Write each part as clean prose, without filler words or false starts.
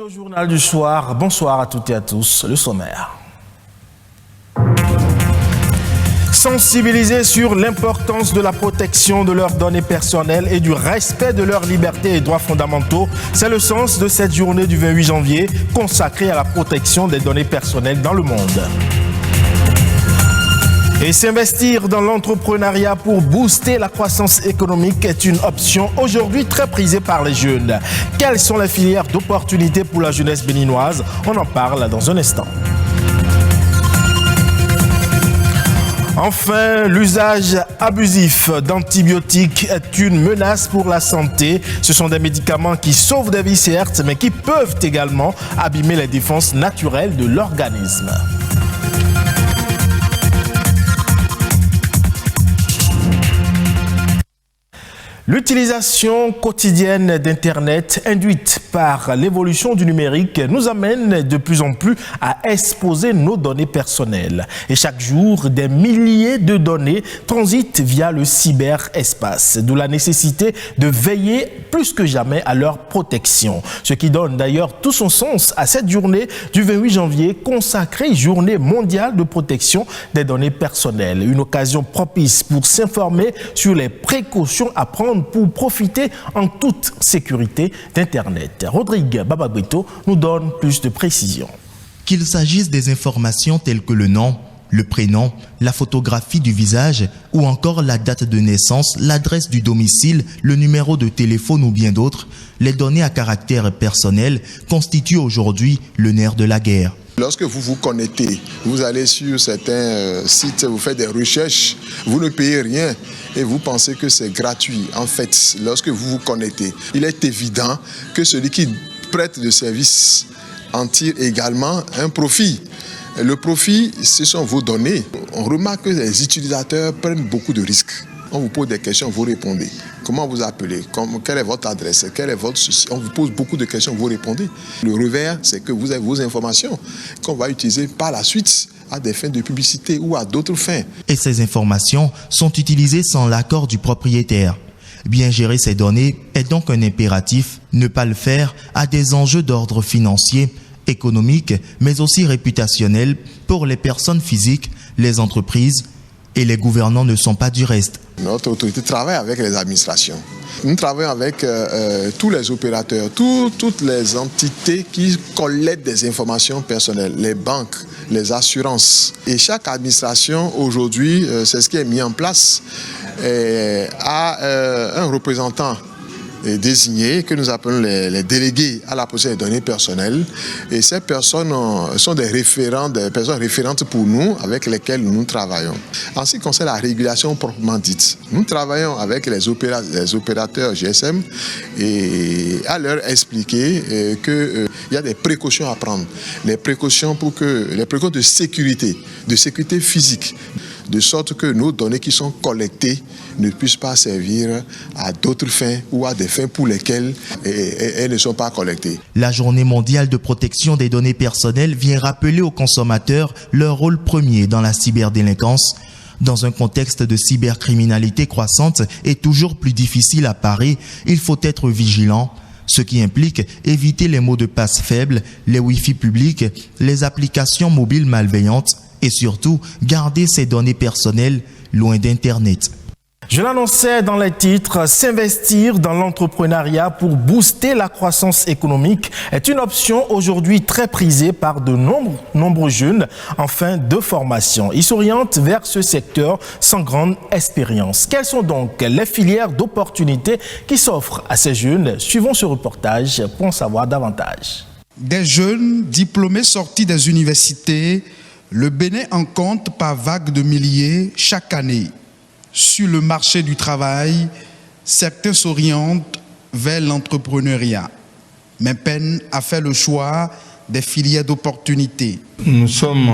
au journal du soir. Bonsoir à toutes et à tous. Le sommaire. Sensibiliser sur l'importance de la protection de leurs données personnelles et du respect de leurs libertés et droits fondamentaux. C'est le sens de cette journée du 28 janvier consacrée à la protection des données personnelles dans le monde. Et s'investir dans l'entrepreneuriat pour booster la croissance économique est une option aujourd'hui très prisée par les jeunes. Quelles sont les filières d'opportunités pour la jeunesse béninoise? On en parle dans un instant. Enfin, l'usage abusif d'antibiotiques est une menace pour la santé. Ce sont des médicaments qui sauvent des vies certes, mais qui peuvent également abîmer les défenses naturelles de l'organisme. L'utilisation quotidienne d'Internet induite par l'évolution du numérique nous amène de plus en plus à exposer nos données personnelles. Et chaque jour, des milliers de données transitent via le cyberespace, d'où la nécessité de veiller plus que jamais à leur protection. Ce qui donne d'ailleurs tout son sens à cette journée du 28 janvier consacrée Journée mondiale de protection des données personnelles. Une occasion propice pour s'informer sur les précautions à prendre pour profiter en toute sécurité d'Internet. Rodrigue Babagbeto nous donne plus de précisions. Qu'il s'agisse des informations telles que le nom, le prénom, la photographie du visage ou encore la date de naissance, l'adresse du domicile, le numéro de téléphone ou bien d'autres, les données à caractère personnel constituent aujourd'hui le nerf de la guerre. Lorsque vous vous connectez, vous allez sur certains sites, vous faites des recherches, vous ne payez rien et vous pensez que c'est gratuit. En fait, lorsque vous vous connectez, il est évident que celui qui prête le service en tire également un profit. Le profit, ce sont vos données. On remarque que les utilisateurs prennent beaucoup de risques. On vous pose des questions, vous répondez. Comment vous appelez? Quelle est votre adresse? Quel est votre souci? On vous pose beaucoup de questions, vous répondez. Le revers, c'est que vous avez vos informations qu'on va utiliser par la suite à des fins de publicité ou à d'autres fins. Et ces informations sont utilisées sans l'accord du propriétaire. Bien gérer ces données est donc un impératif. Ne pas le faire a des enjeux d'ordre financier, économique, mais aussi réputationnel pour les personnes physiques, les entreprises et les gouvernants ne sont pas du reste. Notre autorité travaille avec les administrations. Nous travaillons avec tous les opérateurs, toutes les entités qui collectent des informations personnelles, les banques, les assurances. Et chaque administration, aujourd'hui, c'est ce qui est mis en place, a un représentant désignés, que nous appelons les délégués à la protection des données personnelles. Et ces personnes sont des personnes référentes pour nous, avec lesquelles nous travaillons. En ce qui concerne la régulation proprement dite, nous travaillons avec les opérateurs GSM et à leur expliquer qu'il y a des précautions à prendre. Les précautions de sécurité physique, de sorte que nos données qui sont collectées ne puissent pas servir à d'autres fins ou à des fins pour lesquelles elles ne sont pas collectées. La Journée mondiale de protection des données personnelles vient rappeler aux consommateurs leur rôle premier dans la cyberdélinquance. Dans un contexte de cybercriminalité croissante et toujours plus difficile à parer, il faut être vigilant, ce qui implique éviter les mots de passe faibles, les Wi-Fi publics, les applications mobiles malveillantes et surtout garder ses données personnelles loin d'Internet. Je l'annonçais dans les titres, s'investir dans l'entrepreneuriat pour booster la croissance économique est une option aujourd'hui très prisée par de nombreux jeunes en fin de formation. Ils s'orientent vers ce secteur sans grande expérience. Quelles sont donc les filières d'opportunités qui s'offrent à ces jeunes? Suivons ce reportage pour en savoir davantage. Des jeunes diplômés sortis des universités, le Bénin en compte par vagues de milliers chaque année. Sur le marché du travail, certains s'orientent vers l'entrepreneuriat, mais peinent à faire le choix des filières d'opportunités. Nous sommes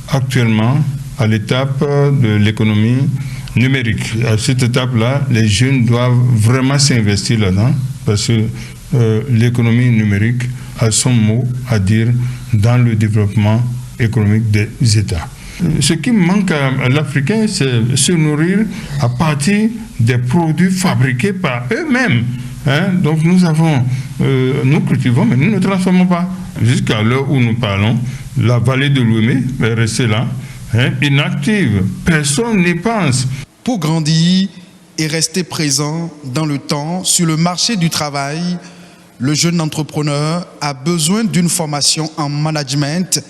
actuellement à l'étape de l'économie numérique. À cette étape-là, les jeunes doivent vraiment s'investir là-dedans parce que l'économie numérique a son mot à dire dans le développement économique des États. Ce qui manque à l'Africain, c'est se nourrir à partir des produits fabriqués par eux-mêmes. Donc nous cultivons, mais nous ne transformons pas. Jusqu'à l'heure où nous parlons, la vallée de l'Ouémé est restée là, inactive. Personne n'y pense. Pour grandir et rester présent dans le temps sur le marché du travail, le jeune entrepreneur a besoin d'une formation en management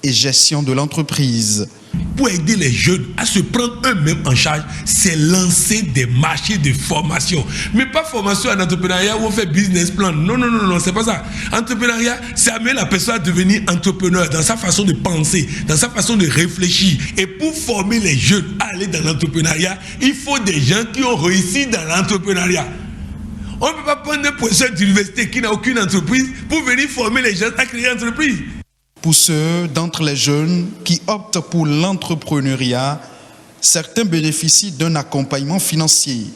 et gestion de l'entreprise. Pour aider les jeunes à se prendre eux-mêmes en charge, c'est lancer des marchés de formation. Mais pas formation en entrepreneuriat où on fait business plan. Non, c'est pas ça. Entrepreneuriat, c'est amener la personne à devenir entrepreneur dans sa façon de penser, dans sa façon de réfléchir. Et pour former les jeunes à aller dans l'entrepreneuriat, il faut des gens qui ont réussi dans l'entrepreneuriat. On ne peut pas prendre un professeur d'université qui n'a aucune entreprise pour venir former les gens à créer une entreprise. Pour ceux d'entre les jeunes qui optent pour l'entrepreneuriat, certains bénéficient d'un accompagnement financier,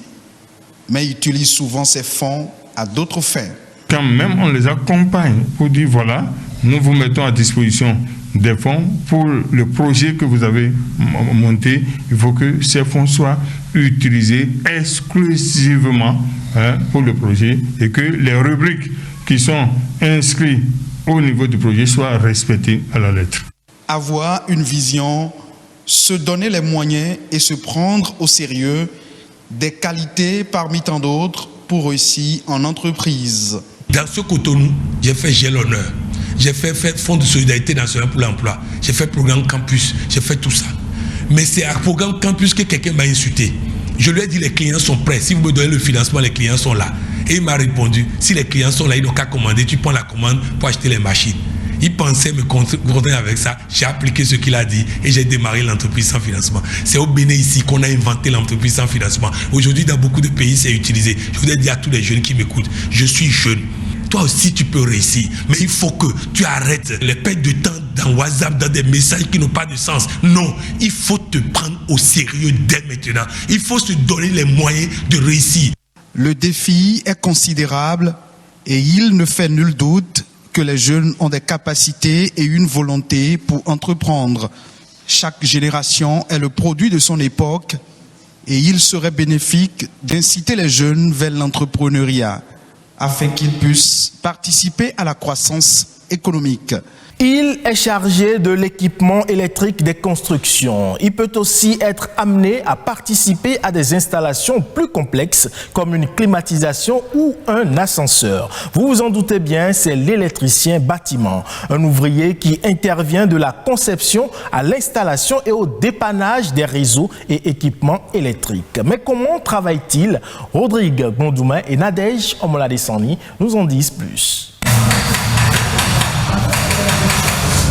mais utilisent souvent ces fonds à d'autres fins. Quand même, on les accompagne pour dire voilà, nous vous mettons à disposition des fonds pour le projet que vous avez monté. Il faut que ces fonds soient utilisés exclusivement pour le projet et que les rubriques qui sont inscrites au niveau du projet soit respecté à la lettre. Avoir une vision, se donner les moyens et se prendre au sérieux, des qualités parmi tant d'autres pour réussir en entreprise. Dans ce Cotonou, j'ai fait J'ai l'honneur, j'ai fait Fonds de solidarité nationale pour l'emploi, j'ai fait programme campus, j'ai fait tout ça. Mais c'est à programme campus que quelqu'un m'a insulté. Je lui ai dit les clients sont prêts, si vous me donnez le financement, les clients sont là. Et il m'a répondu, si les clients sont là, ils n'ont qu'à commander, tu prends la commande pour acheter les machines. Il pensait me contenter avec ça, j'ai appliqué ce qu'il a dit et j'ai démarré l'entreprise sans financement. C'est au Bénin ici qu'on a inventé l'entreprise sans financement. Aujourd'hui, dans beaucoup de pays, c'est utilisé. Je voudrais dire à tous les jeunes qui m'écoutent, je suis jeune. Toi aussi, tu peux réussir. Mais il faut que tu arrêtes les pertes de temps dans WhatsApp, dans des messages qui n'ont pas de sens. Non, il faut te prendre au sérieux dès maintenant. Il faut se donner les moyens de réussir. Le défi est considérable et il ne fait nul doute que les jeunes ont des capacités et une volonté pour entreprendre. Chaque génération est le produit de son époque et il serait bénéfique d'inciter les jeunes vers l'entrepreneuriat afin qu'ils puissent participer à la croissance économique. Il est chargé de l'équipement électrique des constructions. Il peut aussi être amené à participer à des installations plus complexes comme une climatisation ou un ascenseur. Vous vous en doutez bien, c'est l'électricien bâtiment, un ouvrier qui intervient de la conception à l'installation et au dépannage des réseaux et équipements électriques. Mais comment travaille-t-il? Rodrigue Bondouma et Nadège Omoladessani nous en disent plus.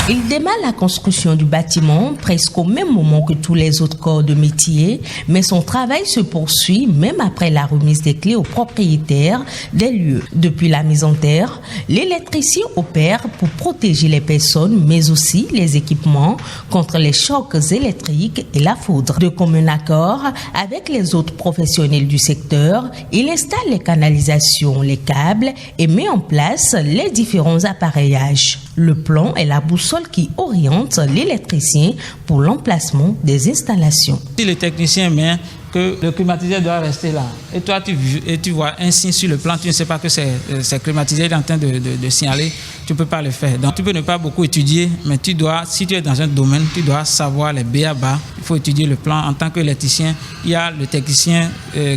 Il démarre la construction du bâtiment presque au même moment que tous les autres corps de métier, mais son travail se poursuit même après la remise des clés aux propriétaires des lieux. Depuis la mise en terre, l'électricien opère pour protéger les personnes, mais aussi les équipements contre les chocs électriques et la foudre. De commun accord avec les autres professionnels du secteur, il installe les canalisations, les câbles et met en place les différents appareillages. Le plan est la boussole qui oriente l'électricien pour l'emplacement des installations. Si le technicien met que le climatiseur doit rester là, et toi tu vois un signe sur le plan, tu ne sais pas que c'est climatisé, il est en train de signaler, tu ne peux pas le faire. Donc tu peux ne pas beaucoup étudier, mais tu dois, si tu es dans un domaine, tu dois savoir les b.a.-ba. Il faut étudier le plan. En tant qu'électricien, il y a le technicien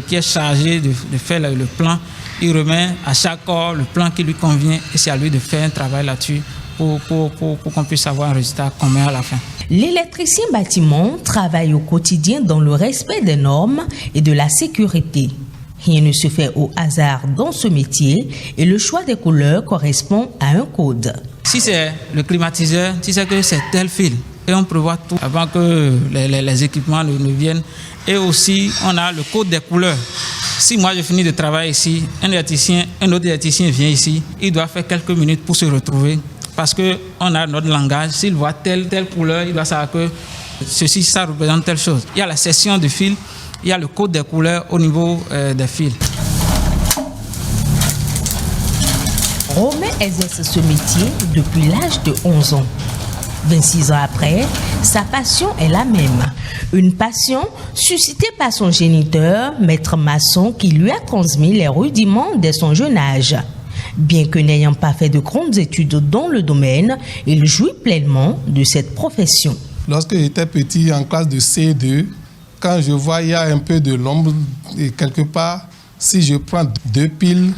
qui est chargé de faire le plan. Il remet à chaque corps le plan qui lui convient et c'est à lui de faire un travail là-dessus pour qu'on puisse avoir un résultat commun à la fin. L'électricien bâtiment travaille au quotidien dans le respect des normes et de la sécurité. Rien ne se fait au hasard dans ce métier et le choix des couleurs correspond à un code. Si c'est le climatiseur, tu sais que c'est tel fil. Et on prévoit tout avant que les équipements ne viennent. Et aussi, on a le code des couleurs. Si moi je finis de travailler ici, un autre électricien vient ici, il doit faire quelques minutes pour se retrouver. Parce qu'on a notre langage, s'il voit telle couleur, il doit savoir que ceci, ça représente telle chose. Il y a la section de fil, il y a le code des couleurs au niveau des fils. Romain exerce ce métier depuis l'âge de 11 ans. 26 ans après, sa passion est la même. Une passion suscitée par son géniteur, maître maçon, qui lui a transmis les rudiments dès son jeune âge. Bien que n'ayant pas fait de grandes études dans le domaine, il jouit pleinement de cette profession. Lorsque j'étais petit, en classe de C2, quand je vois il y a un peu de l'ombre, et quelque part, si je prends 2 piles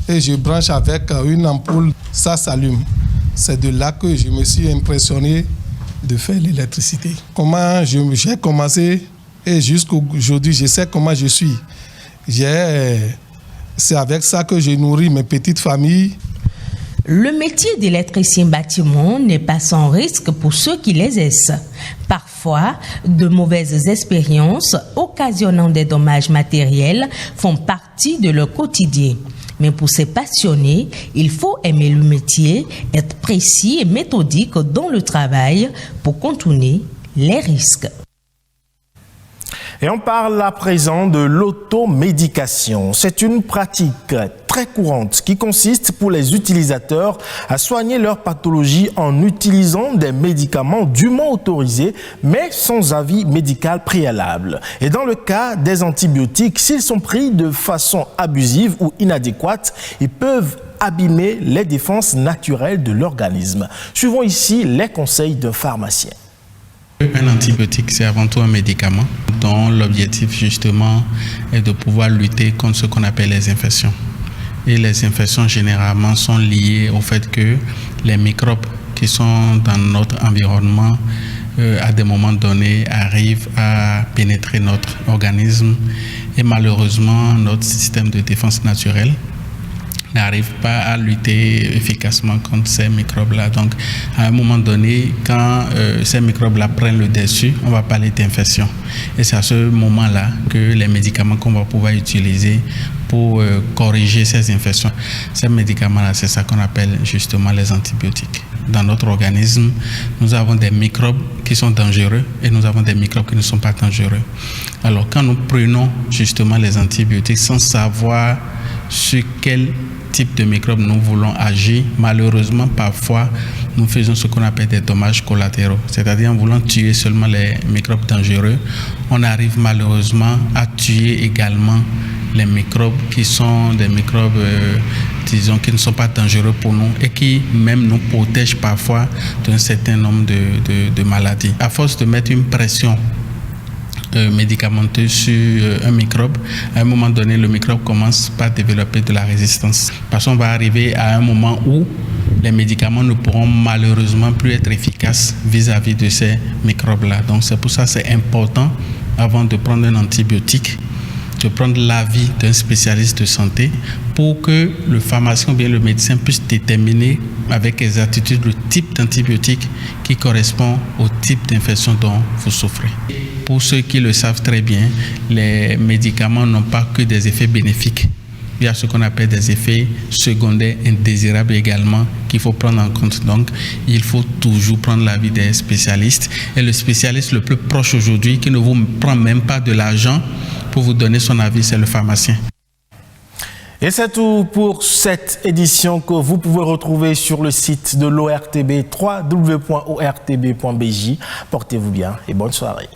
et je branche avec une ampoule, ça s'allume. C'est de là que je me suis impressionné de faire l'électricité. Comment j'ai commencé et jusqu'aujourd'hui, je sais comment je suis. C'est avec ça que je nourris mes petites familles. Le métier d'électricien bâtiment n'est pas sans risque pour ceux qui l'exercent. Parfois, de mauvaises expériences occasionnant des dommages matériels font partie de leur quotidien. Mais pour ces passionnés, il faut aimer le métier, être précis et méthodique dans le travail pour contourner les risques. Et on parle à présent de l'automédication. C'est une pratique très courante qui consiste pour les utilisateurs à soigner leur pathologie en utilisant des médicaments dûment autorisés mais sans avis médical préalable. Et dans le cas des antibiotiques, s'ils sont pris de façon abusive ou inadéquate, ils peuvent abîmer les défenses naturelles de l'organisme. Suivons ici les conseils d'un pharmacien. Un antibiotique, c'est avant tout un médicament dont l'objectif justement est de pouvoir lutter contre ce qu'on appelle les infections. Et les infections généralement sont liées au fait que les microbes qui sont dans notre environnement à des moments donnés arrivent à pénétrer notre organisme et malheureusement notre système de défense naturelle n'arrive pas à lutter efficacement contre ces microbes-là. Donc, à un moment donné, quand ces microbes-là prennent le dessus, on va parler d'infection. Et c'est à ce moment-là que les médicaments qu'on va pouvoir utiliser pour corriger ces infections, ces médicaments-là, c'est ça qu'on appelle justement les antibiotiques. Dans notre organisme, nous avons des microbes qui sont dangereux et nous avons des microbes qui ne sont pas dangereux. Alors, quand nous prenons justement les antibiotiques sans savoir sur quel type de microbes nous voulons agir, malheureusement, parfois, nous faisons ce qu'on appelle des dommages collatéraux. C'est-à-dire, en voulant tuer seulement les microbes dangereux, on arrive malheureusement à tuer également les microbes qui sont des microbes, disons, qui ne sont pas dangereux pour nous et qui même nous protègent parfois d'un certain nombre de maladies. À force de mettre une pression médicamenteuse sur un microbe, à un moment donné, le microbe commence par développer de la résistance. Parce qu'on va arriver à un moment où les médicaments ne pourront malheureusement plus être efficaces vis-à-vis de ces microbes-là. Donc c'est pour ça que c'est important, avant de prendre un antibiotique, de prendre l'avis d'un spécialiste de santé pour que le pharmacien ou bien le médecin puisse déterminer avec exactitude le type d'antibiotique qui correspond au type d'infection dont vous souffrez. Pour ceux qui le savent très bien, les médicaments n'ont pas que des effets bénéfiques. Il y a ce qu'on appelle des effets secondaires indésirables également qu'il faut prendre en compte. Donc, il faut toujours prendre l'avis des spécialistes. Et le spécialiste le plus proche aujourd'hui, qui ne vous prend même pas de l'argent pour vous donner son avis, c'est le pharmacien. Et c'est tout pour cette édition que vous pouvez retrouver sur le site de l'ORTB, www.ortb.bj. Portez-vous bien et bonne soirée.